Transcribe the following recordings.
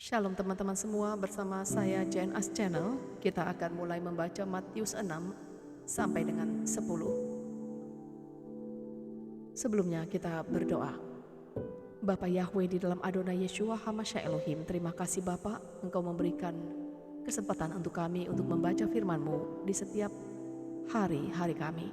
Shalom teman-teman semua, bersama saya JNS Channel. Kita akan mulai membaca Matius 6 sampai dengan 10. Sebelumnya kita berdoa. Bapa Yahweh di dalam Adonai Yeshua HaMashiach Elohim, terima kasih Bapa, Engkau memberikan kesempatan untuk kami untuk membaca firman-Mu di setiap hari-hari kami.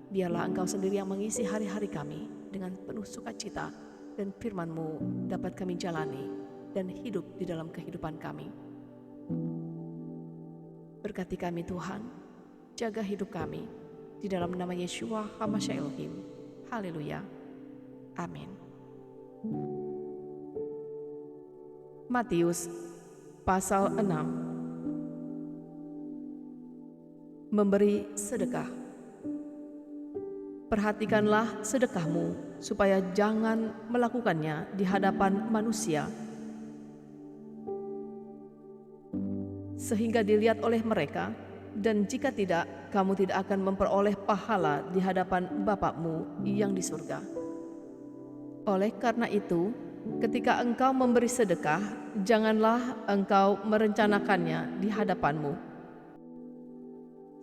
Biarlah Engkau sendiri yang mengisi hari-hari kami dengan penuh sukacita, dan firman-Mu dapat kami jalani dan hidup di dalam kehidupan kami. Berkati kami Tuhan, jaga hidup kami, di dalam nama Yeshua HaMashiach Elohim. Haleluya. Amin. Matius pasal 6. Memberi sedekah. Perhatikanlah sedekahmu, supaya jangan melakukannya di hadapan manusia, sehingga dilihat oleh mereka, dan jika tidak, kamu tidak akan memperoleh pahala di hadapan Bapa-Mu yang di surga. Oleh karena itu, ketika engkau memberi sedekah, janganlah engkau merencanakannya di hadapanmu,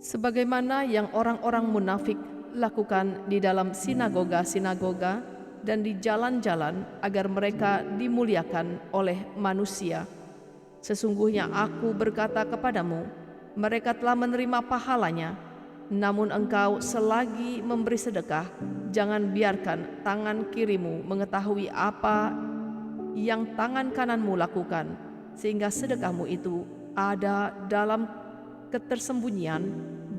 sebagaimana yang orang-orang munafik lakukan di dalam sinagoga-sinagoga dan di jalan-jalan, agar mereka dimuliakan oleh manusia. Sesungguhnya aku berkata kepadamu, mereka telah menerima pahalanya. Namun engkau selagi memberi sedekah, jangan biarkan tangan kirimu mengetahui apa yang tangan kananmu lakukan, sehingga sedekahmu itu ada dalam ketersembunyian,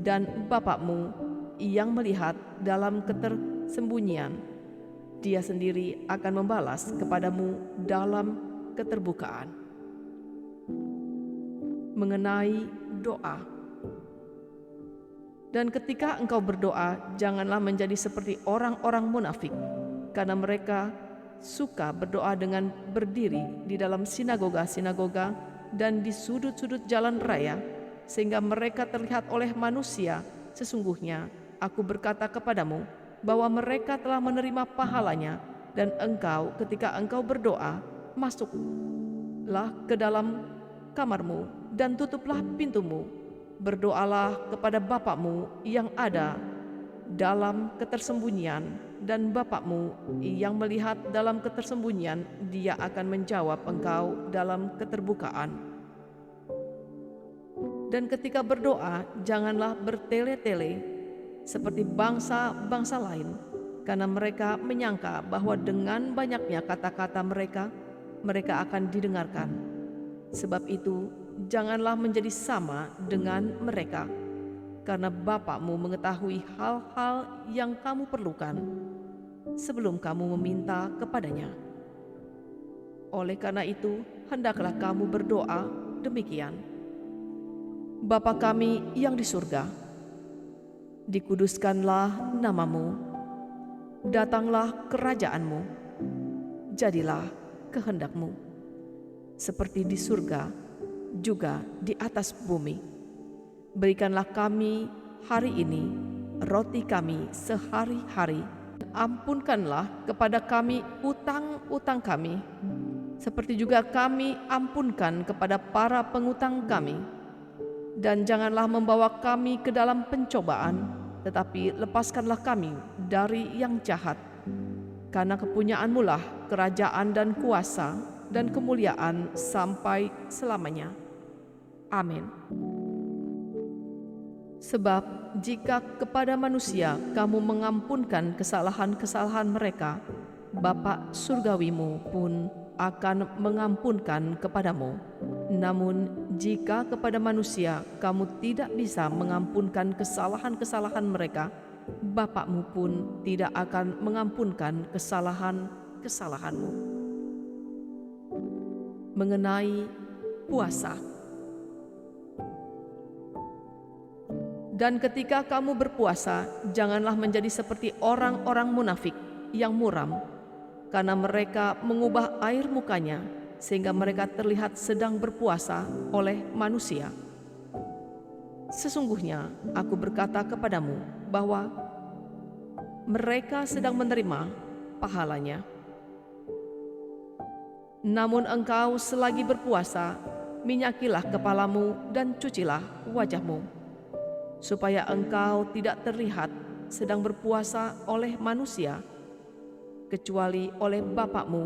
dan Bapa-Mu yang melihat dalam ketersembunyian, Dia sendiri akan membalas kepadamu dalam keterbukaan. Mengenai doa. Dan ketika engkau berdoa, janganlah menjadi seperti orang-orang munafik, karena mereka suka berdoa dengan berdiri di dalam sinagoga-sinagoga dan di sudut-sudut jalan raya, sehingga mereka terlihat oleh manusia. Sesungguhnya aku berkata kepadamu bahwa mereka telah menerima pahalanya. Dan engkau, ketika engkau berdoa, masuklah ke dalam kamarmu dan tutuplah pintumu. Berdoalah kepada Bapa-Mu yang ada dalam ketersembunyian, dan Bapa-Mu yang melihat dalam ketersembunyian, Dia akan menjawab engkau dalam keterbukaan. Dan ketika berdoa, janganlah bertele-tele seperti bangsa-bangsa lain, karena mereka menyangka bahwa dengan banyaknya kata-kata mereka akan didengarkan. Sebab itu, janganlah menjadi sama dengan mereka, karena Bapa-Mu mengetahui hal-hal yang kamu perlukan sebelum kamu meminta kepadanya. Oleh karena itu, hendaklah kamu berdoa demikian: Bapa kami yang di surga, dikuduskanlah nama-Mu, datanglah kerajaan-Mu, jadilah kehendak-Mu, seperti di surga juga di atas bumi. Berikanlah kami hari ini roti kami sehari-hari. Ampunkanlah kepada kami utang-utang kami, seperti juga kami ampunkan kepada para pengutang kami. Dan janganlah membawa kami ke dalam pencobaan, tetapi lepaskanlah kami dari yang jahat. Karena kepunyaan-Mu lah kerajaan dan kuasa dan kemuliaan sampai selamanya. Amin. Sebab jika kepada manusia kamu mengampunkan kesalahan-kesalahan mereka, Bapa Surgawimu pun akan mengampunkan kepadamu. Namun jika kepada manusia kamu tidak bisa mengampunkan kesalahan-kesalahan mereka, Bapa-Mu pun tidak akan mengampunkan kesalahan-kesalahanmu. Mengenai puasa. Dan ketika kamu berpuasa, janganlah menjadi seperti orang-orang munafik yang muram, karena mereka mengubah air mukanya sehingga mereka terlihat sedang berpuasa oleh manusia. Sesungguhnya aku berkata kepadamu bahwa mereka sedang menerima pahalanya. Namun engkau selagi berpuasa, minyakilah kepalamu dan cucilah wajahmu, supaya engkau tidak terlihat sedang berpuasa oleh manusia, kecuali oleh Bapakmu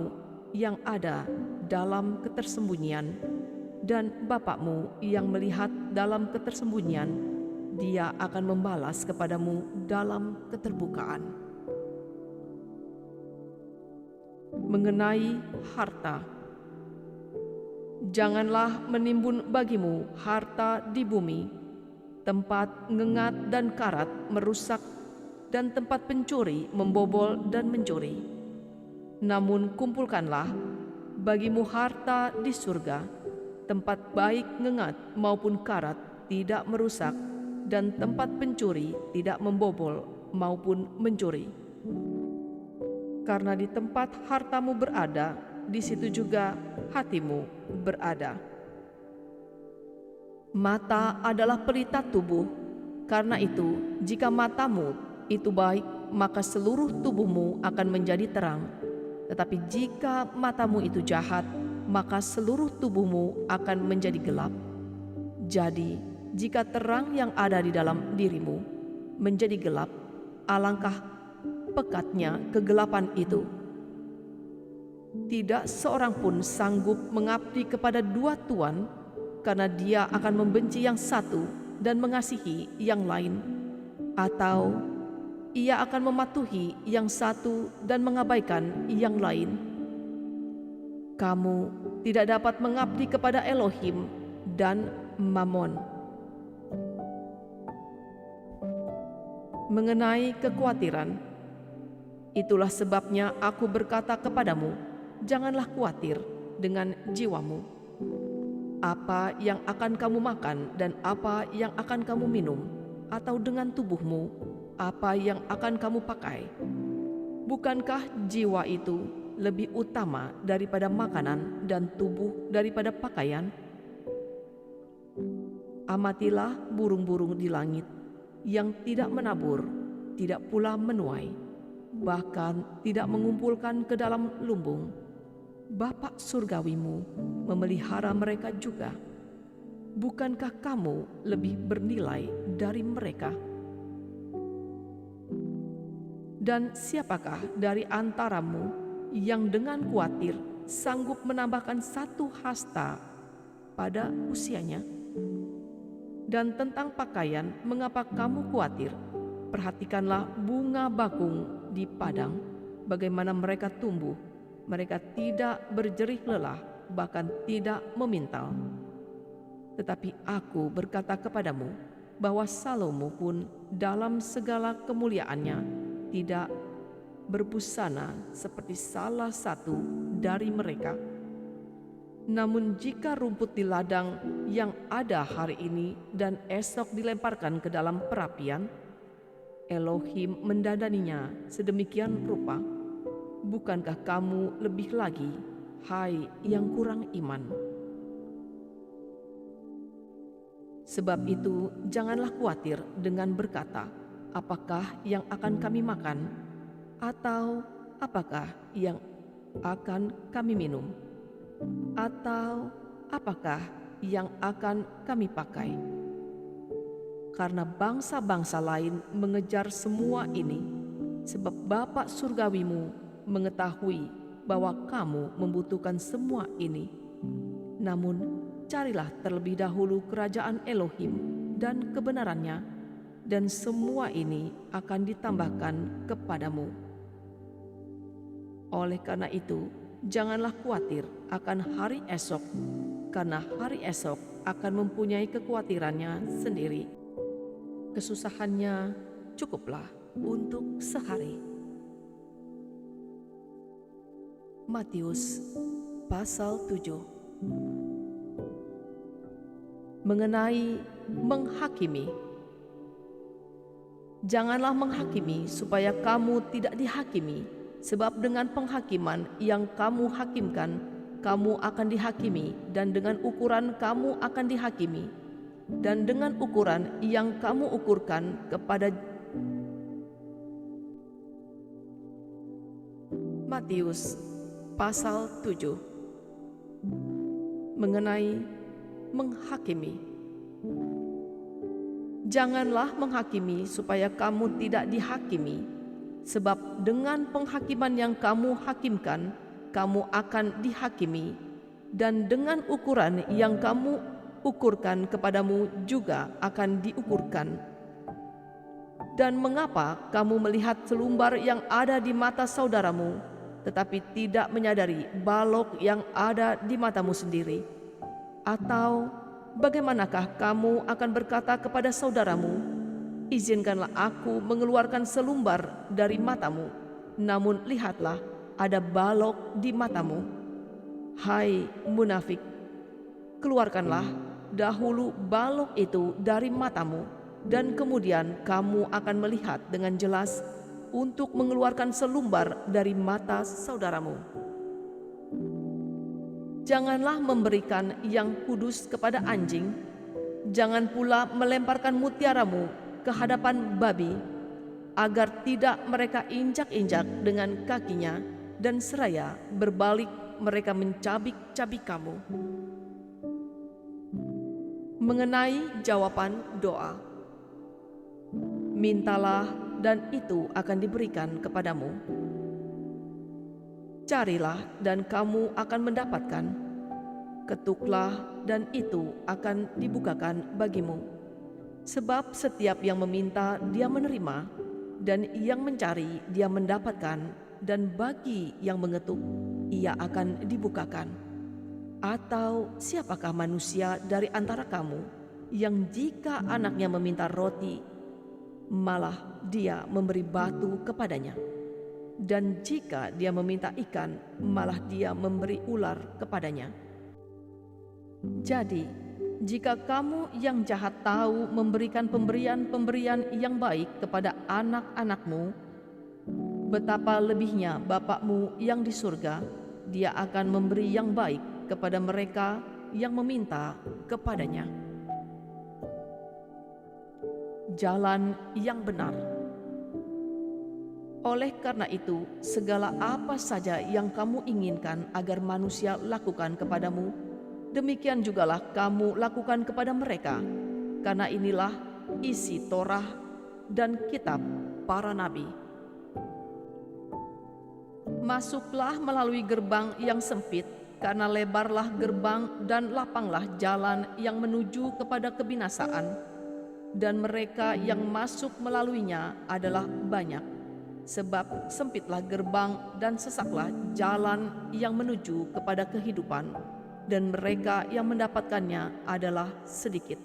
yang ada dalam ketersembunyian, dan Bapakmu yang melihat dalam ketersembunyian, Dia akan membalas kepadamu dalam keterbukaan. Mengenai harta, janganlah menimbun bagimu harta di bumi, tempat ngengat dan karat merusak, dan tempat pencuri membobol dan mencuri. Namun kumpulkanlah bagimu harta di surga, tempat baik ngengat maupun karat tidak merusak, dan tempat pencuri tidak membobol maupun mencuri. Karena di tempat hartamu berada, di situ juga hatimu berada. Mata adalah pelita tubuh. Karena itu, jika matamu itu baik, maka seluruh tubuhmu akan menjadi terang. Tetapi jika matamu itu jahat, maka seluruh tubuhmu akan menjadi gelap. Jadi, jika terang yang ada di dalam dirimu menjadi gelap, alangkah pekatnya kegelapan itu. Tidak seorang pun sanggup mengabdi kepada dua tuan, karena dia akan membenci yang satu dan mengasihi yang lain, atau ia akan mematuhi yang satu dan mengabaikan yang lain. Kamu tidak dapat mengabdi kepada Elohim dan Mammon. Mengenai kekhawatiran, itulah sebabnya aku berkata kepadamu, janganlah khawatir dengan jiwamu, apa yang akan kamu makan dan apa yang akan kamu minum, atau dengan tubuhmu, apa yang akan kamu pakai. Bukankah jiwa itu lebih utama daripada makanan dan tubuh daripada pakaian? Amatilah burung-burung di langit, yang tidak menabur, tidak pula menuai, bahkan tidak mengumpulkan ke dalam lumbung. Bapa surgawimu memelihara mereka juga. Bukankah kamu lebih bernilai dari mereka? Dan siapakah dari antaramu yang dengan khawatir sanggup menambahkan satu hasta pada usianya? Dan tentang pakaian, mengapa kamu khawatir? Perhatikanlah bunga bakung di padang, bagaimana mereka tumbuh. Mereka tidak berjerih lelah, bahkan tidak memintal. Tetapi aku berkata kepadamu, bahwa Salomo pun dalam segala kemuliaannya tidak berbusana seperti salah satu dari mereka. Namun jika rumput di ladang yang ada hari ini dan esok dilemparkan ke dalam perapian, Elohim mendandaninya sedemikian rupa, bukankah kamu lebih lagi, hai yang kurang iman? Sebab itu janganlah khawatir dengan berkata, apakah yang akan kami makan, atau apakah yang akan kami minum, atau apakah yang akan kami pakai? Karena bangsa-bangsa lain mengejar semua ini, sebab Bapa surgawimu mengetahui bahwa kamu membutuhkan semua ini. Namun carilah terlebih dahulu kerajaan Elohim dan kebenarannya, dan semua ini akan ditambahkan kepadamu. Oleh karena itu, janganlah khawatir akan hari esok, karena hari esok akan mempunyai kekhawatirannya sendiri. Kesusahannya cukuplah untuk sehari. Matius pasal 7. Mengenai menghakimi. Janganlah menghakimi supaya kamu tidak dihakimi, sebab dengan penghakiman yang kamu hakimkan, kamu akan dihakimi, dan dengan ukuran kamu akan dihakimi, dan dengan ukuran yang kamu ukurkan kepada. Matius pasal 7. Mengenai menghakimi, janganlah menghakimi supaya kamu tidak dihakimi, sebab dengan penghakiman yang kamu hakimkan, kamu akan dihakimi, dan dengan ukuran yang kamu ukurkan kepadamu juga akan diukurkan. Dan mengapa kamu melihat selumbar yang ada di mata saudaramu, tetapi tidak menyadari balok yang ada di matamu sendiri? Atau bagaimanakah kamu akan berkata kepada saudaramu, izinkanlah aku mengeluarkan selumbar dari matamu, namun lihatlah, ada balok di matamu? Hai munafik, keluarkanlah dahulu balok itu dari matamu, dan kemudian kamu akan melihat dengan jelas untuk mengeluarkan selumbar dari mata saudaramu. Janganlah memberikan yang kudus kepada anjing, jangan pula melemparkan mutiaramu ke hadapan babi, agar tidak mereka injak-injak dengan kakinya, dan seraya berbalik mereka mencabik-cabik kamu. Mengenai jawaban doa, mintalah dan itu akan diberikan kepadamu. Carilah dan kamu akan mendapatkan. Ketuklah dan itu akan dibukakan bagimu. Sebab setiap yang meminta dia menerima, dan yang mencari dia mendapatkan, dan bagi yang mengetuk ia akan dibukakan. Atau siapakah manusia dari antara kamu yang jika anaknya meminta roti, malah dia memberi batu kepadanya? Dan jika dia meminta ikan, malah dia memberi ular kepadanya? Jadi, jika kamu yang jahat tahu memberikan pemberian-pemberian yang baik kepada anak-anakmu, betapa lebihnya Bapakmu yang di surga, dia akan memberi yang baik kepada mereka yang meminta kepadanya. Jalan yang benar. Oleh karena itu, segala apa saja yang kamu inginkan agar manusia lakukan kepadamu, demikian jugalah kamu lakukan kepada mereka, karena inilah isi Torah dan kitab para nabi. Masuklah melalui gerbang yang sempit, karena lebarlah gerbang dan lapanglah jalan yang menuju kepada kebinasaan, dan mereka yang masuk melaluinya adalah banyak. Sebab sempitlah gerbang dan sesaklah jalan yang menuju kepada kehidupan, dan mereka yang mendapatkannya adalah sedikit.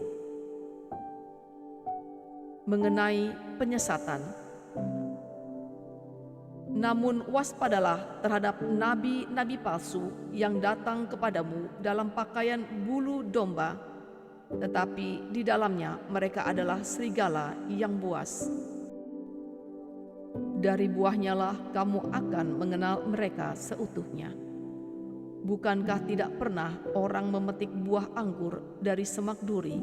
Mengenai penyesatan, namun waspadalah terhadap nabi-nabi palsu yang datang kepadamu dalam pakaian bulu domba, tetapi di dalamnya mereka adalah serigala yang buas. Dari buahnya lah kamu akan mengenal mereka seutuhnya. Bukankah tidak pernah orang memetik buah anggur dari semak duri,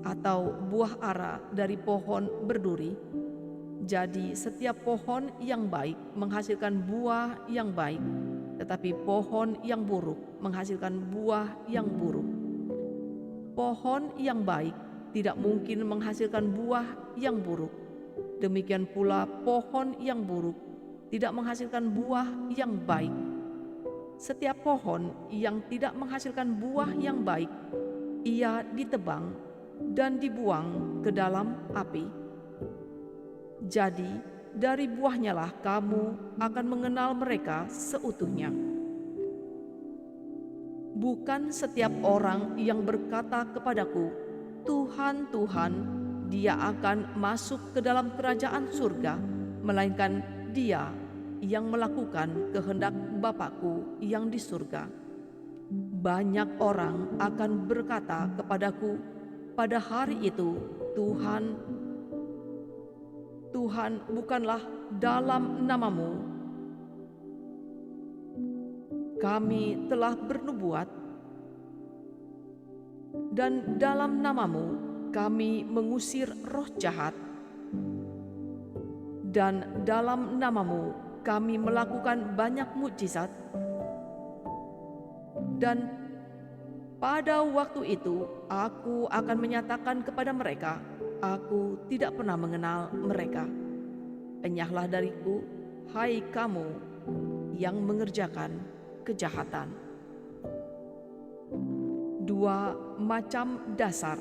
atau buah ara dari pohon berduri? Jadi setiap pohon yang baik menghasilkan buah yang baik, tetapi pohon yang buruk menghasilkan buah yang buruk. Pohon yang baik tidak mungkin menghasilkan buah yang buruk. Demikian pula pohon yang buruk tidak menghasilkan buah yang baik. Setiap pohon yang tidak menghasilkan buah yang baik, ia ditebang dan dibuang ke dalam api. Jadi dari buahnya lah kamu akan mengenal mereka seutuhnya. Bukan setiap orang yang berkata kepadaku, Tuhan, Tuhan, dia akan masuk ke dalam kerajaan surga, melainkan dia yang melakukan kehendak Bapakku yang di surga. Banyak orang akan berkata kepadaku pada hari itu, Tuhan, Tuhan, bukanlah dalam namamu kami telah bernubuat, dan dalam namamu kami mengusir roh jahat, dan dalam namamu kami melakukan banyak mukjizat? Dan Pada waktu itu, aku akan menyatakan kepada mereka, aku tidak pernah mengenal mereka. Enyahlah dariku, hai kamu yang mengerjakan kejahatan. Dua macam dasar.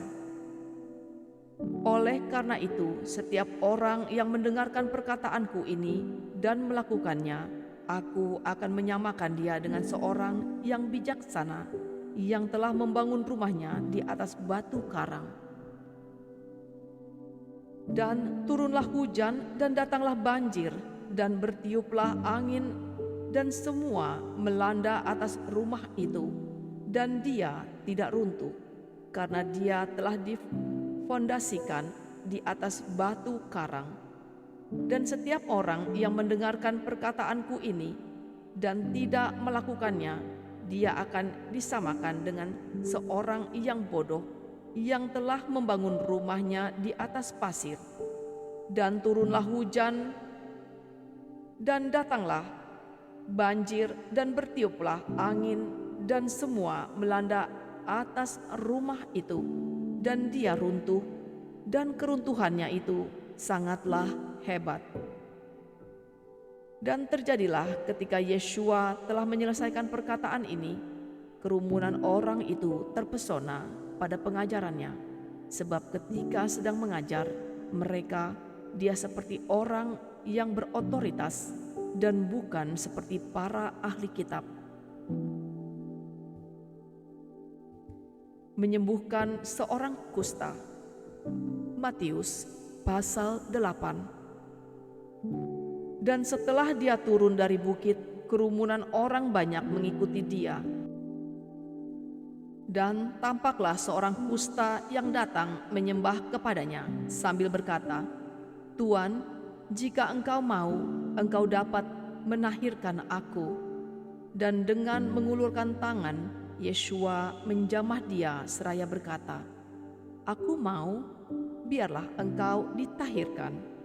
Oleh karena itu, setiap orang yang mendengarkan perkataanku ini dan melakukannya, aku akan menyamakan dia dengan seorang yang bijaksana yang telah membangun rumahnya di atas batu karang. Dan turunlah hujan dan datanglah banjir dan bertiuplah angin dan semua melanda atas rumah itu, dan dia tidak runtuh karena dia telah difondasikan di atas batu karang. Dan setiap orang yang mendengarkan perkataanku ini dan tidak melakukannya, dia akan disamakan dengan seorang yang bodoh yang telah membangun rumahnya di atas pasir. Dan turunlah hujan dan datanglah banjir dan bertiuplah angin dan semua melanda atas rumah itu, dan dia runtuh, dan keruntuhannya itu sangatlah hebat. Dan terjadilah ketika Yeshua telah menyelesaikan perkataan ini, kerumunan orang itu terpesona pada pengajarannya, sebab ketika sedang mengajar dia seperti orang yang berotoritas dan bukan seperti para ahli kitab. Menyembuhkan seorang kusta. Matius pasal 8. Dan setelah dia turun dari bukit, kerumunan orang banyak mengikuti dia. Dan tampaklah seorang kusta yang datang menyembah kepadanya sambil berkata, "Tuan, jika engkau mau, engkau dapat menahirkan aku." Dan dengan mengulurkan tangan, Yeshua menjamah dia seraya berkata, "Aku mau, biarlah engkau ditahirkan."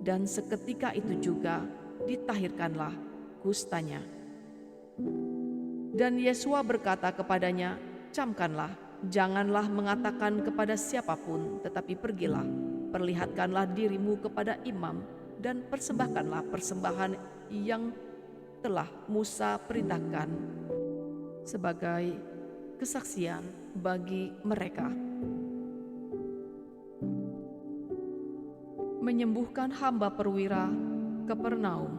Dan seketika itu juga ditahirkanlah kustanya. Dan Yeshua berkata kepadanya, "Camkanlah, janganlah mengatakan kepada siapapun, tetapi pergilah, perlihatkanlah dirimu kepada imam, dan persembahkanlah persembahan yang telah Musa perintahkan sebagai kesaksian bagi mereka." Menyembuhkan hamba perwira Kapernaum.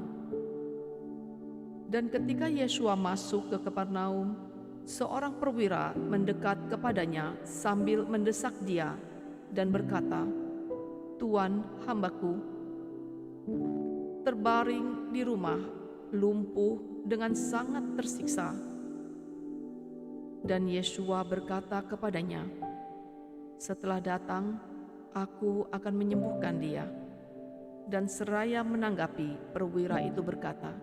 Dan ketika Yeshua masuk ke Kapernaum, seorang perwira mendekat kepadanya sambil mendesak dia dan berkata, "Tuan, hambaku terbaring di rumah, lumpuh dengan sangat tersiksa." Dan Yeshua berkata kepadanya, "Setelah datang, aku akan menyembuhkan dia." Dan seraya menanggapi, perwira itu berkata,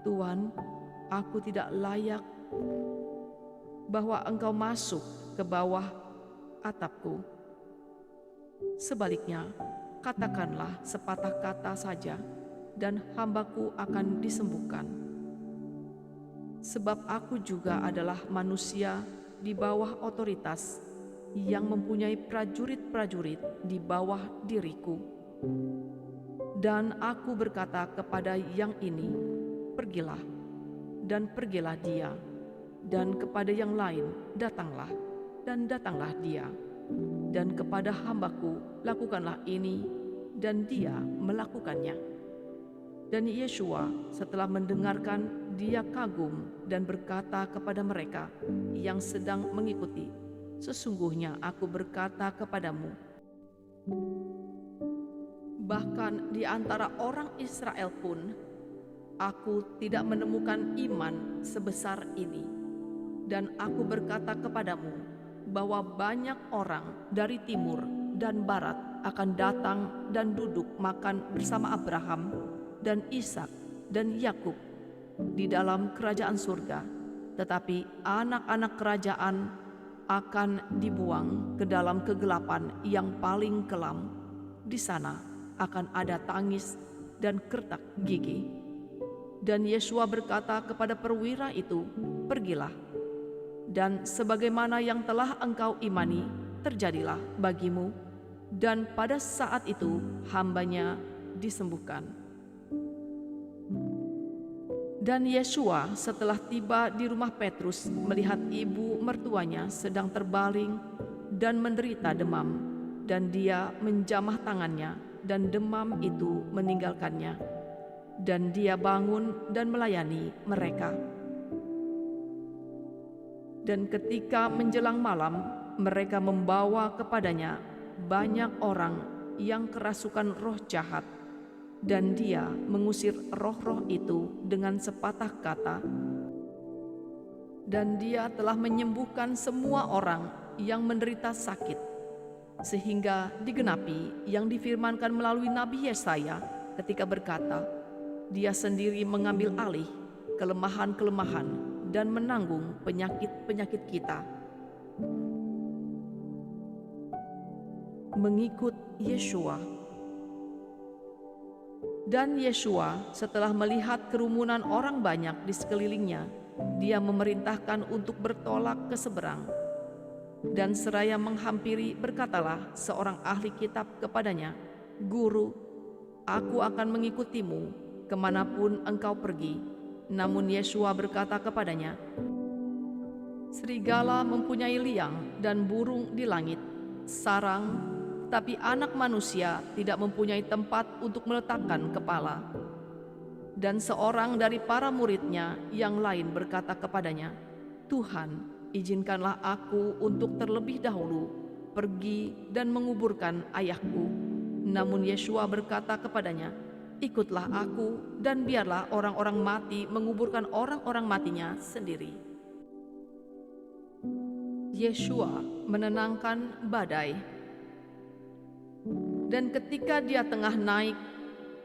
"Tuan, aku tidak layak bahwa engkau masuk ke bawah atapku. Sebaliknya, katakanlah sepatah kata saja, dan hambaku akan disembuhkan. Sebab aku juga adalah manusia di bawah otoritas, yang mempunyai prajurit-prajurit di bawah diriku. Dan aku berkata kepada yang ini, pergilah, dan pergilah dia, dan kepada yang lain, datanglah, dan datanglah dia, dan kepada hambaku, lakukanlah ini, dan dia melakukannya." Dan Yeshua setelah mendengarkan, dia kagum dan berkata kepada mereka yang sedang mengikuti, "Sesungguhnya aku berkata kepadamu, bahkan di antara orang Israel pun, aku tidak menemukan iman sebesar ini. Dan aku berkata kepadamu, bahwa banyak orang dari timur dan barat akan datang dan duduk makan bersama Abraham dan Ishak dan Yakub di dalam kerajaan surga. Tetapi anak-anak kerajaan akan dibuang ke dalam kegelapan yang paling kelam. Di sana akan ada tangis dan kertak gigi." Dan Yeshua berkata kepada perwira itu, "Pergilah, Dan sebagaimana yang telah engkau imani, terjadilah bagimu. Dan pada saat itu hambanya disembuhkan. Dan Yesua setelah tiba di rumah Petrus melihat ibu mertuanya sedang terbaring dan menderita demam, dan dia menjamah tangannya dan demam itu meninggalkannya, dan dia bangun dan melayani mereka. Dan ketika menjelang malam, mereka membawa kepadanya banyak orang yang kerasukan roh jahat, dan dia mengusir roh-roh itu dengan sepatah kata. Dan dia telah menyembuhkan semua orang yang menderita sakit, sehingga digenapi yang difirmankan melalui Nabi Yesaya ketika berkata, Dia sendiri mengambil alih kelemahan-kelemahan dan menanggung penyakit-penyakit kita. Mengikut Yesua. Dan Yesua setelah melihat kerumunan orang banyak di sekelilingnya, dia memerintahkan untuk bertolak ke seberang. Dan seraya menghampiri, berkatalah seorang ahli kitab kepadanya, Guru, aku akan mengikutimu kemanapun engkau pergi. Namun Yesua berkata kepadanya, Serigala mempunyai liang dan burung di langit, sarang, tapi anak manusia tidak mempunyai tempat untuk meletakkan kepala. Dan seorang dari para muridnya yang lain berkata kepadanya, Tuhan, izinkanlah aku untuk terlebih dahulu pergi dan menguburkan ayahku. Namun Yesua berkata kepadanya, Ikutlah aku dan biarlah orang-orang mati menguburkan orang-orang matinya sendiri. Yesua menenangkan badai. Dan ketika dia tengah naik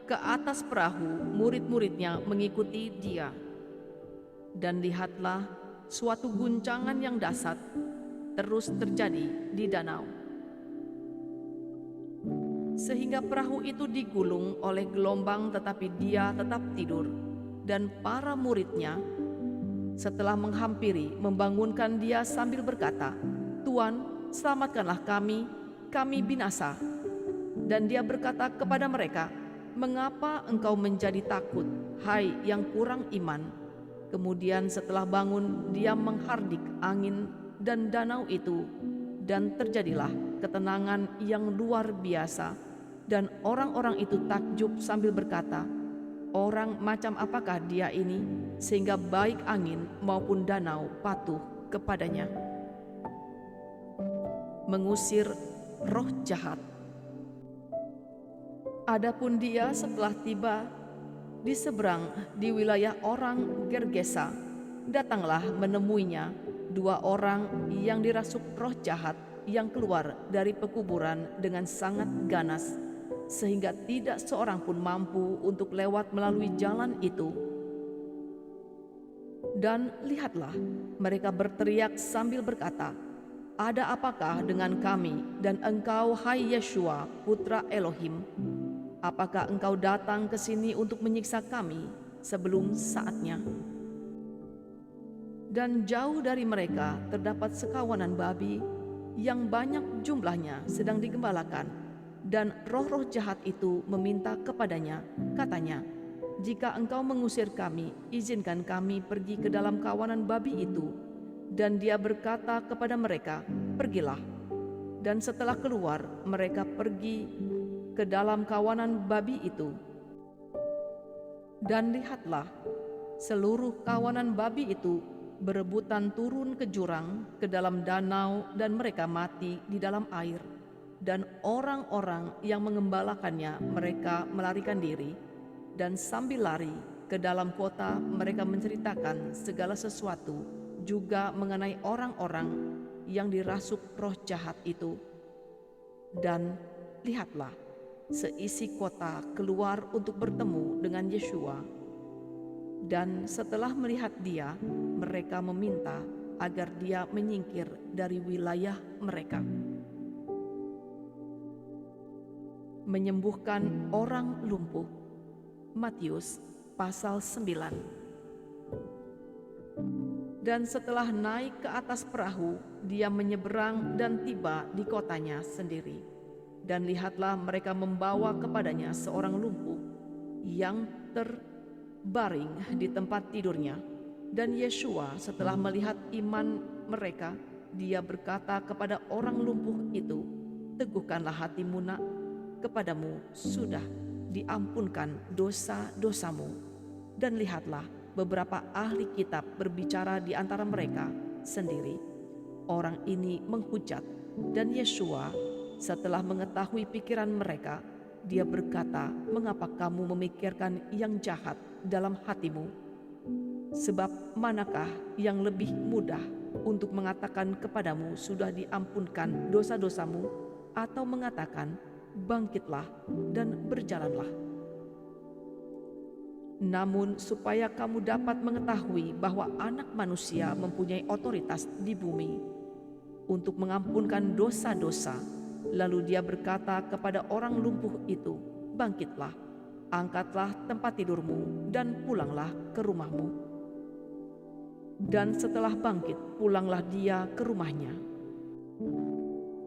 ke atas perahu, murid-muridnya mengikuti dia. Dan lihatlah, suatu guncangan yang dahsyat terus terjadi di danau, sehingga perahu itu digulung oleh gelombang, tetapi dia tetap tidur. Dan para muridnya setelah menghampiri, membangunkan dia sambil berkata, Tuan, selamatkanlah kami, kami binasa. Dan dia berkata kepada mereka, Mengapa engkau menjadi takut, hai yang kurang iman? Kemudian setelah bangun, dia menghardik angin dan danau itu, dan terjadilah ketenangan yang luar biasa. Dan orang-orang itu takjub sambil berkata, Orang macam apakah dia ini, sehingga baik angin maupun danau patuh kepadanya? Mengusir roh jahat. Adapun dia setelah tiba di seberang di wilayah orang Gergesa, datanglah menemuinya 2 orang yang dirasuk roh jahat yang keluar dari pekuburan dengan sangat ganas, sehingga tidak seorang pun mampu untuk lewat melalui jalan itu. Dan lihatlah, mereka berteriak sambil berkata, Ada apakah dengan kami dan engkau, hai Yeshua, putra Elohim? Apakah engkau datang ke sini untuk menyiksa kami sebelum saatnya? Dan jauh dari mereka terdapat sekawanan babi yang banyak jumlahnya sedang digembalakan. Dan roh-roh jahat itu meminta kepadanya, katanya, Jika engkau mengusir kami, izinkan kami pergi ke dalam kawanan babi itu. Dan dia berkata kepada mereka, Pergilah. Dan setelah keluar, mereka pergi ke dalam kawanan babi itu. Dan lihatlah, seluruh kawanan babi itu berebutan turun ke jurang, ke dalam danau, dan mereka mati di dalam air. Dan orang-orang yang mengembalakannya, mereka melarikan diri, dan sambil lari ke dalam kota, mereka menceritakan segala sesuatu juga mengenai orang-orang yang dirasuk roh jahat itu. Dan lihatlah, seisi kota keluar untuk bertemu dengan Yeshua. Dan setelah melihat dia, mereka meminta agar dia menyingkir dari wilayah mereka. Menyembuhkan orang lumpuh. Matius pasal 9. Dan setelah naik ke atas perahu, dia menyeberang dan tiba di kotanya sendiri. Dan lihatlah, mereka membawa kepadanya seorang lumpuh yang terbaring di tempat tidurnya. Dan Yeshua setelah melihat iman mereka, dia berkata kepada orang lumpuh itu, "Teguhkanlah hatimu, nak, kepadamu sudah diampunkan dosa-dosamu." Dan lihatlah, beberapa ahli kitab berbicara di antara mereka sendiri. Orang ini menghujat, dan Yeshua setelah mengetahui pikiran mereka, dia berkata, "Mengapa kamu memikirkan yang jahat dalam hatimu? Sebab manakah yang lebih mudah untuk mengatakan kepadamu, sudah diampunkan dosa-dosamu, atau mengatakan, bangkitlah dan berjalanlah? Namun supaya kamu dapat mengetahui bahwa Anak Manusia mempunyai otoritas di bumi untuk mengampunkan dosa-dosa." Lalu dia berkata kepada orang lumpuh itu, "Bangkitlah, angkatlah tempat tidurmu dan pulanglah ke rumahmu." Dan setelah bangkit, pulanglah dia ke rumahnya.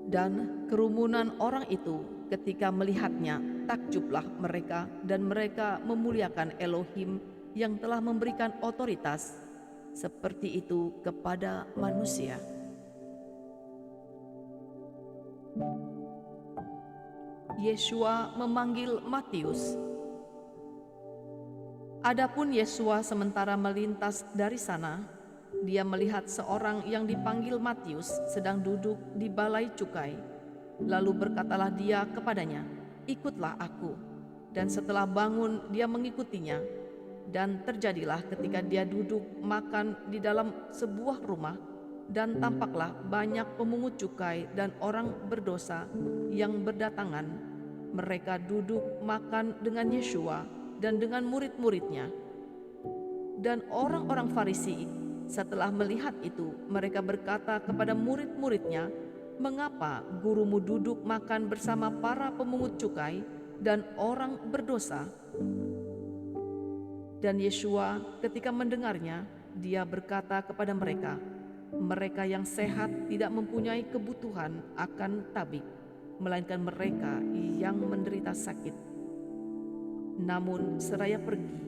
Dan kerumunan orang itu ketika melihatnya, takjublah mereka, dan mereka memuliakan Elohim yang telah memberikan otoritas seperti itu kepada manusia. Yeshua memanggil Matius. Adapun Yeshua sementara melintas dari sana, dia melihat seorang yang dipanggil Matius sedang duduk di balai cukai. Lalu berkatalah dia kepadanya, "Ikutlah aku." Dan setelah bangun, dia mengikutinya. Dan terjadilah ketika dia duduk makan di dalam sebuah rumah, dan tampaklah banyak pemungut cukai dan orang berdosa yang berdatangan. Mereka duduk makan dengan Yeshua dan dengan murid-muridnya. Dan orang-orang Farisi setelah melihat itu, mereka berkata kepada murid-muridnya, "Mengapa gurumu duduk makan bersama para pemungut cukai dan orang berdosa?" Dan Yeshua ketika mendengarnya, dia berkata kepada mereka, "Mereka yang sehat tidak mempunyai kebutuhan akan tabib, melainkan mereka yang menderita sakit. Namun seraya pergi,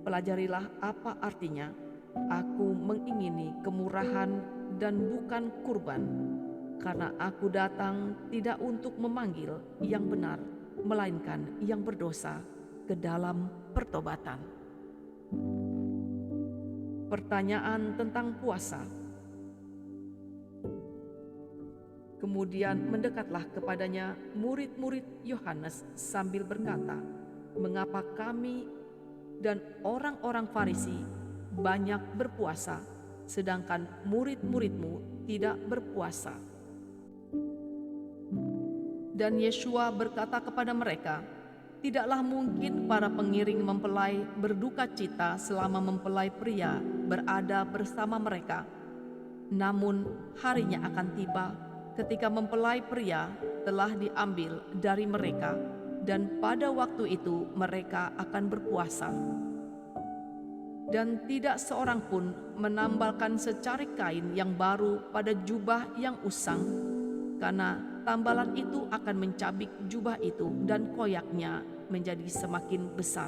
pelajarilah apa artinya, aku mengingini kemurahan dan bukan kurban, karena aku datang tidak untuk memanggil yang benar, melainkan yang berdosa ke dalam pertobatan." Pertanyaan tentang puasa. Kemudian mendekatlah kepadanya murid-murid Yohanes sambil berkata, "Mengapa kami dan orang-orang Farisi banyak berpuasa, sedangkan murid-muridmu tidak berpuasa?" Dan Yeshua berkata kepada mereka, "Tidaklah mungkin para pengiring mempelai berduka cita selama mempelai pria berada bersama mereka. Namun harinya akan tiba ketika mempelai pria telah diambil dari mereka, dan pada waktu itu mereka akan berpuasa. Dan tidak seorang pun menambalkan secarik kain yang baru pada jubah yang usang, karena tambalan itu akan mencabik jubah itu dan koyaknya menjadi semakin besar.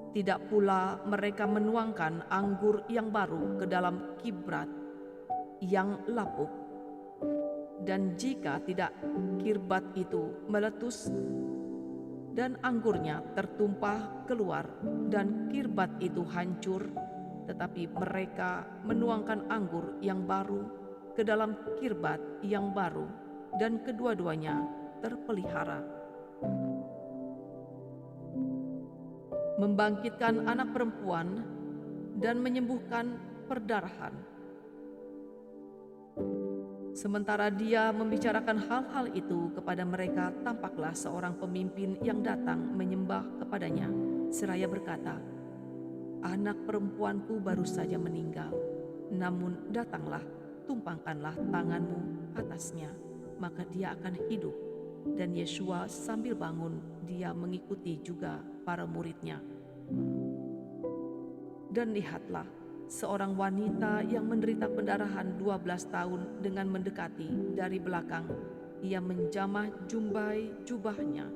Tidak pula mereka menuangkan anggur yang baru ke dalam kibrat yang lapuk. Dan jika tidak, kirbat itu meletus dan anggurnya tertumpah keluar dan kirbat itu hancur. Tetapi mereka menuangkan anggur yang baru ke dalam kirbat yang baru, dan kedua-duanya terpelihara. Membangkitkan anak perempuan dan menyembuhkan perdarahan. Sementara dia membicarakan hal-hal itu kepada mereka, tampaklah seorang pemimpin yang datang menyembah kepadanya, seraya berkata, "Anak perempuanku baru saja meninggal, namun datanglah, tumpangkanlah tanganmu atasnya, maka dia akan hidup." Dan Yeshua sambil bangun, dia mengikuti juga para muridnya. Dan lihatlah, seorang wanita yang menderita pendarahan 12 tahun dengan mendekati dari belakang. Ia menjamah jubahnya,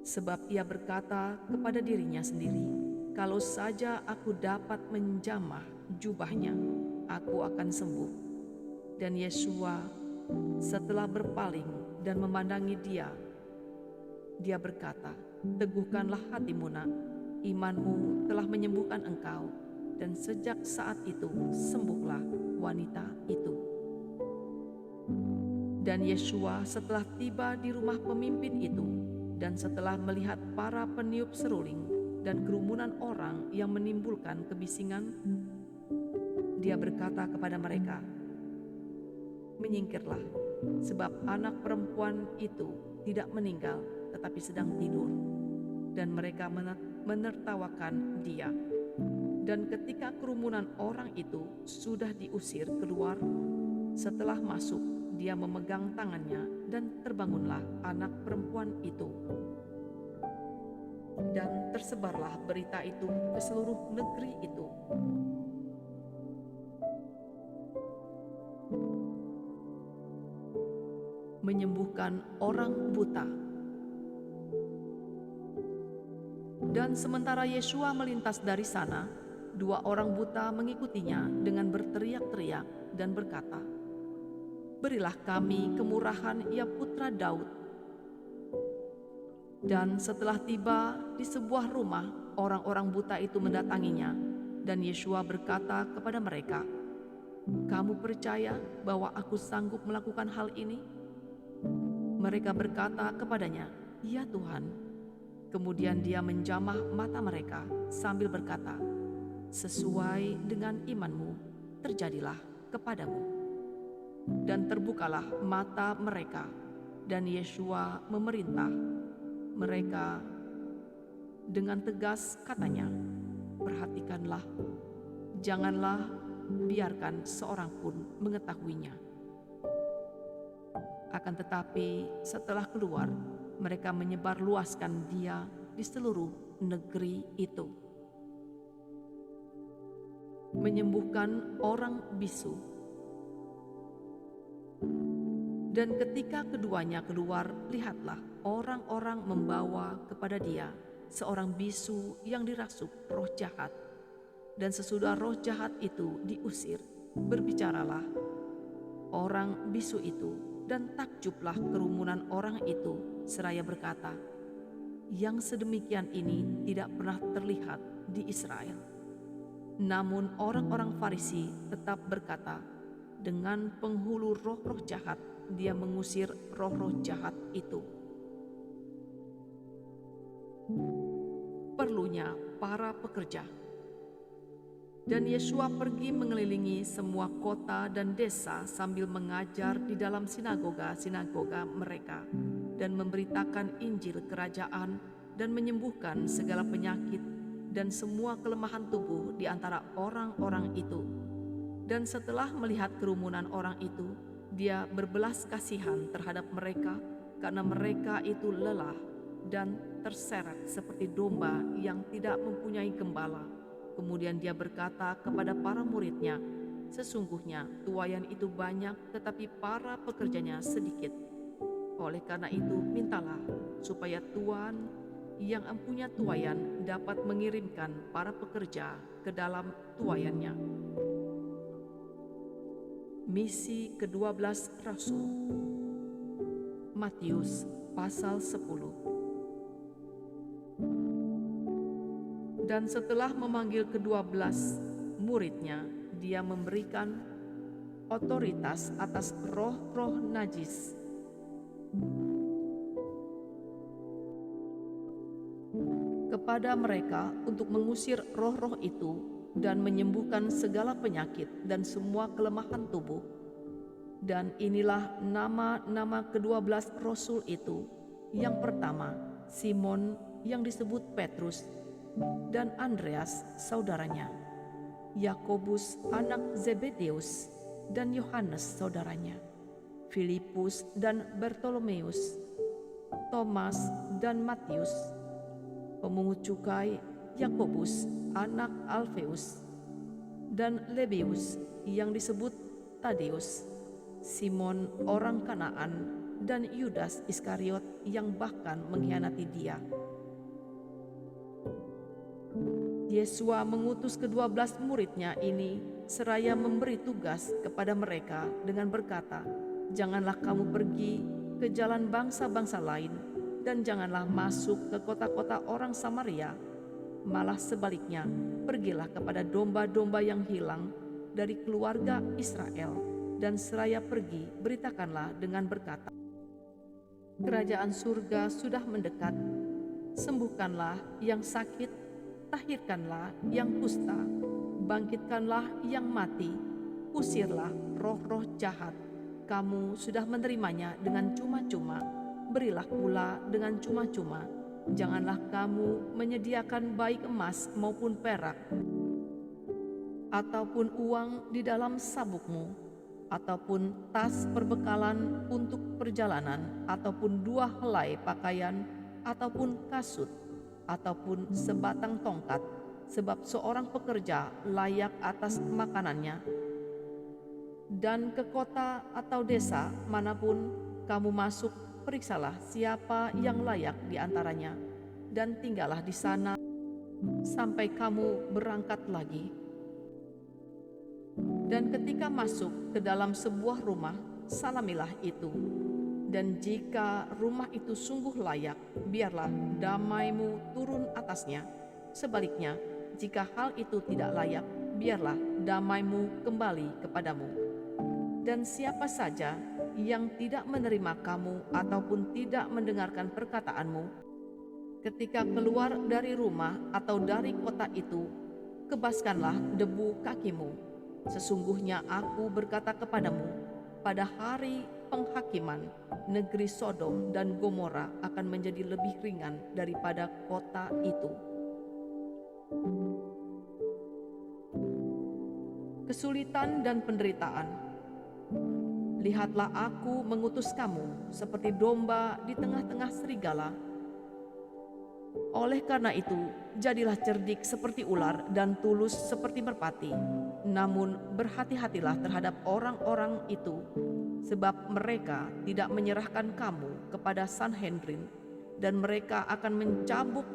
sebab ia berkata kepada dirinya sendiri, "Kalau saja aku dapat menjamah jubahnya, aku akan sembuh." Dan Yesua setelah berpaling dan memandangi dia berkata, "Teguhkanlah hatimu, nak, imanmu telah menyembuhkan engkau." Dan sejak saat itu sembuhlah wanita itu. Dan Yesua setelah tiba di rumah pemimpin itu, dan setelah melihat para peniup seruling dan kerumunan orang yang menimbulkan kebisingan, dia berkata kepada mereka, "Menyingkirlah, sebab anak perempuan itu tidak meninggal, tetapi sedang tidur." Dan mereka menertawakan dia. Dan ketika kerumunan orang itu sudah diusir keluar, setelah masuk, dia memegang tangannya dan terbangunlah anak perempuan itu. Dan tersebarlah berita itu ke seluruh negeri itu. Menyembuhkan orang buta. Dan sementara Yesua melintas dari sana, 2 orang buta mengikutinya dengan berteriak-teriak dan berkata, "Berilah kami kemurahan, ya putra Daud." Dan setelah tiba di sebuah rumah, orang-orang buta itu mendatanginya, dan Yesua berkata kepada mereka, "Kamu percaya bahwa aku sanggup melakukan hal ini?" Mereka berkata kepadanya, "Ya Tuhan." Kemudian dia menjamah mata mereka sambil berkata, "Sesuai dengan imanmu, terjadilah kepadamu." Dan terbukalah mata mereka, dan Yesua memerintah mereka dengan tegas, katanya, "Perhatikanlah, janganlah biarkan seorang pun mengetahuinya." Akan tetapi setelah keluar, mereka menyebarluaskan dia di seluruh negeri itu. Menyembuhkan orang bisu. Dan ketika keduanya keluar, lihatlah, orang-orang membawa kepada dia seorang bisu yang dirasuk roh jahat. Dan sesudah roh jahat itu diusir, berbicaralah orang bisu itu, dan takjublah kerumunan orang itu seraya berkata, "Yang sedemikian ini tidak pernah terlihat di Israel." Namun orang-orang Farisi tetap berkata, dengan penghulu roh-roh jahat dia mengusir roh-roh jahat itu. Perlunya para pekerja. Dan Yesua pergi mengelilingi semua kota dan desa sambil mengajar di dalam sinagoga-sinagoga mereka dan memberitakan Injil kerajaan dan menyembuhkan segala penyakit dan semua kelemahan tubuh di antara orang-orang itu. Dan setelah melihat kerumunan orang itu, dia berbelas kasihan terhadap mereka karena mereka itu lelah dan terseret seperti domba yang tidak mempunyai gembala. Kemudian dia berkata kepada para muridnya, "Sesungguhnya tuaian itu banyak, tetapi para pekerjanya sedikit. Oleh karena itu mintalah supaya Tuan yang mempunyai tuaian dapat mengirimkan para pekerja ke dalam tuaiannya." Misi ke-12 Rasul. Matius pasal 10. Dan setelah memanggil ke-12 muridnya, dia memberikan otoritas atas roh-roh najis kepada mereka untuk mengusir roh-roh itu dan menyembuhkan segala penyakit dan semua kelemahan tubuh. Dan inilah nama-nama ke-12 Rasul itu. Yang pertama, Simon yang disebut Petrus, dan Andreas saudaranya, Yakobus anak Zebedeus dan Yohanes saudaranya, Filipus dan Bartolomeus, Thomas dan Matius, pemungut cukai Yakobus anak Alfeus, dan Lebius yang disebut Tadeus, Simon orang Kanaan, dan Yudas Iskariot yang bahkan mengkhianati dia. Yesua mengutus ke-12 muridnya ini seraya memberi tugas kepada mereka dengan berkata, "Janganlah kamu pergi ke jalan bangsa-bangsa lain, dan janganlah masuk ke kota-kota orang Samaria. Malah sebaliknya, pergilah kepada domba-domba yang hilang dari keluarga Israel, dan seraya pergi beritakanlah dengan berkata, Kerajaan surga sudah mendekat. Sembuhkanlah yang sakit, tahirkanlah yang kusta, bangkitkanlah yang mati, usirlah roh-roh jahat. Kamu sudah menerimanya dengan cuma-cuma, berilah pula dengan cuma-cuma. Janganlah kamu menyediakan baik emas maupun perak, ataupun uang di dalam sabukmu, ataupun tas perbekalan untuk perjalanan, ataupun 2 helai pakaian, ataupun kasut, ataupun sebatang tongkat, sebab seorang pekerja layak atas makanannya. Dan ke kota atau desa manapun kamu masuk, periksalah siapa yang layak di antaranya, dan tinggallah di sana sampai kamu berangkat lagi. Dan ketika masuk ke dalam sebuah rumah, salamilah itu. Dan jika rumah itu sungguh layak, biarlah damaimu turun atasnya. Sebaliknya, jika hal itu tidak layak, biarlah damaimu kembali kepadamu. Dan siapa saja yang tidak menerima kamu ataupun tidak mendengarkan perkataanmu, ketika keluar dari rumah atau dari kota itu, kebaskanlah debu kakimu. Sesungguhnya aku berkata kepadamu, pada hari penghakiman, negeri Sodom dan Gomora akan menjadi lebih ringan daripada kota itu. Kesulitan dan penderitaan. Lihatlah, aku mengutus kamu seperti domba di tengah-tengah serigala. Oleh karena itu, jadilah cerdik seperti ular dan tulus seperti merpati. Namun berhati-hatilah terhadap orang-orang itu, sebab mereka tidak menyerahkan kamu kepada Sanhedrin, dan mereka akan mencambuk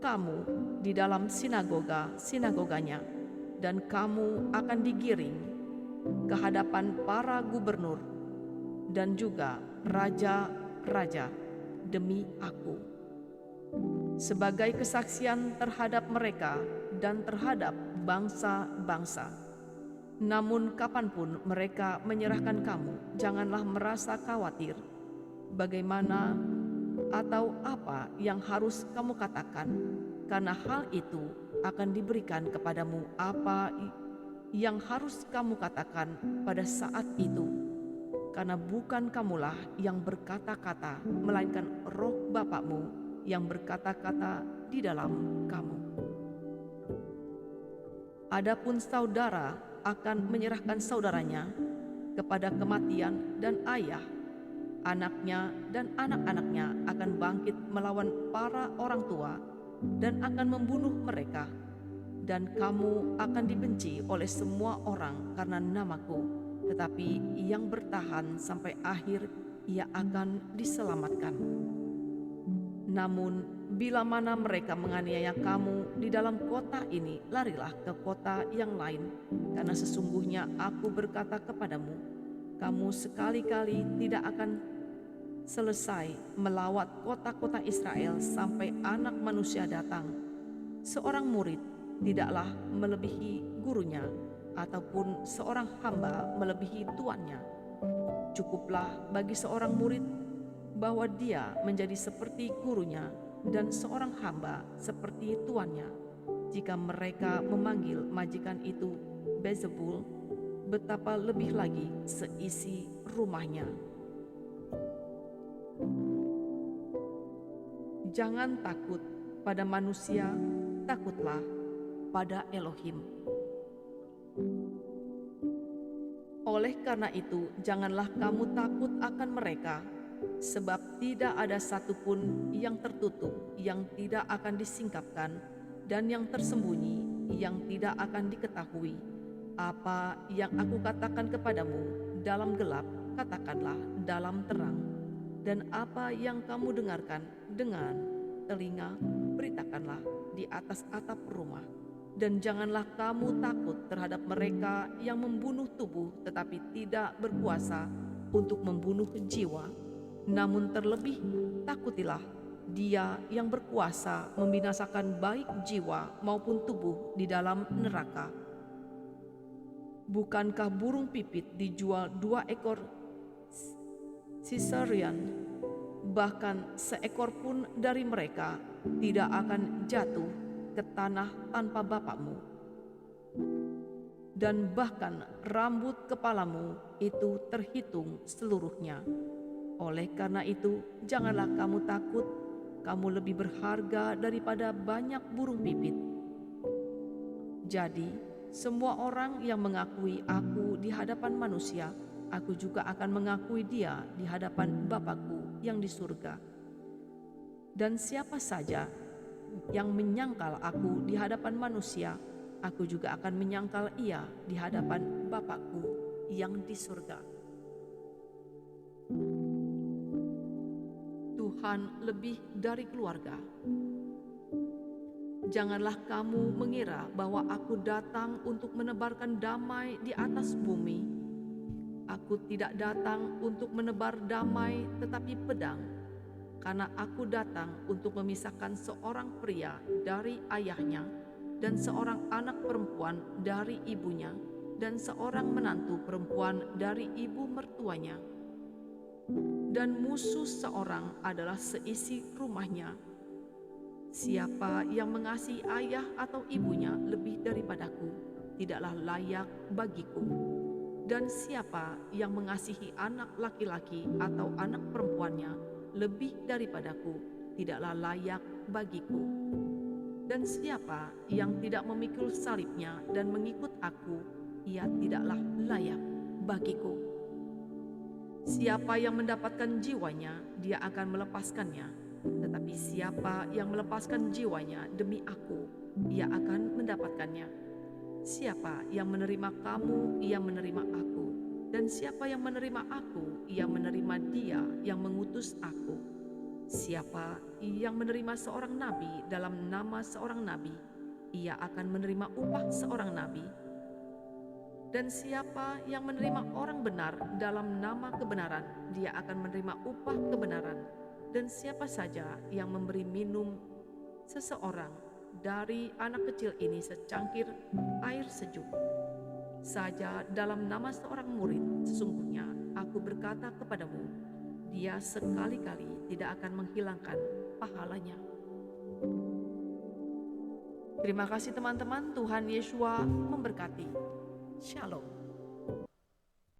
kamu di dalam sinagoga-sinagoganya, dan kamu akan digiring ke hadapan para gubernur dan juga raja-raja demi aku, sebagai kesaksian terhadap mereka dan terhadap bangsa-bangsa. Namun kapanpun mereka menyerahkan kamu, janganlah merasa khawatir bagaimana atau apa yang harus kamu katakan, karena hal itu akan diberikan kepadamu apa yang harus kamu katakan pada saat itu. Karena bukan kamulah yang berkata-kata, melainkan Roh Bapakmu yang berkata-kata di dalam kamu. Adapun saudara akan menyerahkan saudaranya kepada kematian, dan ayah, anaknya dan anak-anaknya akan bangkit melawan para orang tua dan akan membunuh mereka. Dan kamu akan dibenci oleh semua orang karena namaku, tetapi yang bertahan sampai akhir, ia akan diselamatkan. Namun bila mana mereka menganiaya kamu di dalam kota ini, larilah ke kota yang lain, karena sesungguhnya aku berkata kepadamu, kamu sekali-kali tidak akan selesai melawat kota-kota Israel sampai Anak Manusia datang. Seorang murid tidaklah melebihi gurunya, ataupun seorang hamba melebihi tuannya. Cukuplah bagi seorang murid bahwa dia menjadi seperti gurunya, dan seorang hamba seperti tuannya. Jika mereka memanggil majikan itu Beelzebul, betapa lebih lagi seisi rumahnya. Jangan takut pada manusia, takutlah pada Elohim. Oleh karena itu, janganlah kamu takut akan mereka, sebab tidak ada satupun yang tertutup yang tidak akan disingkapkan, dan yang tersembunyi yang tidak akan diketahui. Apa yang aku katakan kepadamu dalam gelap, katakanlah dalam terang. Dan apa yang kamu dengarkan dengan telinga, beritakanlah di atas atap rumah. Dan janganlah kamu takut terhadap mereka yang membunuh tubuh tetapi tidak berkuasa untuk membunuh jiwa. Namun terlebih takutilah Dia yang berkuasa membinasakan baik jiwa maupun tubuh di dalam neraka. Bukankah burung pipit dijual 2 ekor sisarian? Bahkan seekor pun dari mereka tidak akan jatuh ke tanah tanpa Bapakmu. Dan bahkan rambut kepalamu itu terhitung seluruhnya. Oleh karena itu, janganlah kamu takut, kamu lebih berharga daripada banyak burung pipit. Jadi, semua orang yang mengakui aku di hadapan manusia, aku juga akan mengakui dia di hadapan Bapakku yang di surga. Dan siapa saja yang menyangkal aku di hadapan manusia, aku juga akan menyangkal ia di hadapan Bapakku yang di surga. Tuhan lebih dari keluarga. Janganlah kamu mengira bahwa aku datang untuk menebarkan damai di atas bumi. Aku tidak datang untuk menebar damai tetapi pedang, karena aku datang untuk memisahkan seorang pria dari ayahnya, dan seorang anak perempuan dari ibunya, dan seorang menantu perempuan dari ibu mertuanya. Dan musuh seorang adalah seisi rumahnya. Siapa yang mengasihi ayah atau ibunya lebih daripadaku, tidaklah layak bagiku. Dan siapa yang mengasihi anak laki-laki atau anak perempuannya lebih daripadaku, tidaklah layak bagiku. Dan siapa yang tidak memikul salibnya dan mengikut aku, ia tidaklah layak bagiku. Siapa yang mendapatkan jiwanya, dia akan melepaskannya. Tetapi siapa yang melepaskan jiwanya demi aku, ia akan mendapatkannya. Siapa yang menerima kamu, ia menerima aku. Dan siapa yang menerima aku, ia menerima Dia yang mengutus aku. Siapa yang menerima seorang nabi dalam nama seorang nabi, ia akan menerima upah seorang nabi. Dan siapa yang menerima orang benar dalam nama kebenaran, dia akan menerima upah kebenaran. Dan siapa saja yang memberi minum seseorang dari anak kecil ini secangkir air sejuk saja dalam nama seorang murid, sesungguhnya aku berkata kepadamu, dia sekali-kali tidak akan menghilangkan pahalanya. Terima kasih teman-teman, Tuhan Yesua memberkati. Shalom.